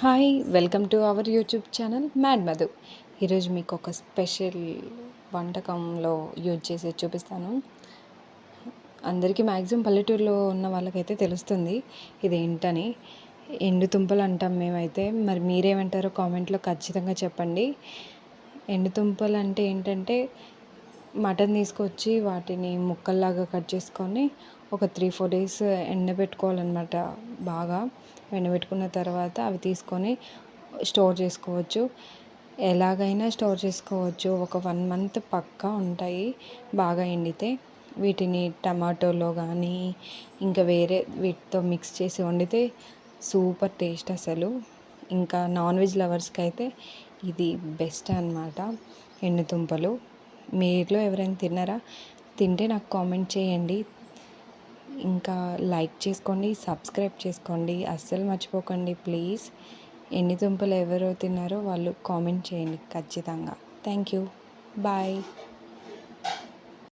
Hi welcome to our YouTube channel mad Madhu. ఈరోజు మీకు ఒక స్పెషల్ వంటకంలో యూజ్ చేసి చూపిస్తాను. అందరికీ మ్యాక్సిమం పల్లెటూరులో ఉన్న వాళ్ళకైతే తెలుస్తుంది ఇదేంటని. ఎండు తుంపలు అంటాం మేమైతే. మరి మీరేమంటారో కామెంట్లో ఖచ్చితంగా చెప్పండి. ఎండు తుంపలు అంటే ఏంటంటే మటన్ తీసుకొచ్చి వాటిని ముక్కల్లాగా కట్ చేసుకొని ఒక 3-4 డేస్ ఎండబెట్టుకోవాలన్నమాట. బాగా ఎండబెట్టుకున్న తర్వాత అవి తీసుకొని స్టోర్ చేసుకోవచ్చు. ఎలాగైనా స్టోర్ చేసుకోవచ్చు. ఒక 1 మంత్ పక్కా ఉంటాయి బాగా ఎండితే. వీటిని టమాటోలో కానీ ఇంకా వేరే వీటితో మిక్స్ చేసి వండితే సూపర్ టేస్ట్ అసలు. ఇంకా నాన్ వెజ్ లవర్స్కి అయితే ఇది బెస్ట్ అన్నమాట ఎండు తుంపలు. మీలో ఎవరైనా తిన్నారా? తింటే నాకు కామెంట్ చేయండి. ఇంకా లైక్ చేసుకోండి, సబ్స్క్రైబ్ చేసుకోండి, అస్సలు మర్చిపోకండి ప్లీజ్. ఎన్ని దుంపలు ఎవరో తిన్నారో వాళ్ళు కామెంట్ చేయండి ఖచ్చితంగా. Thank you, bye.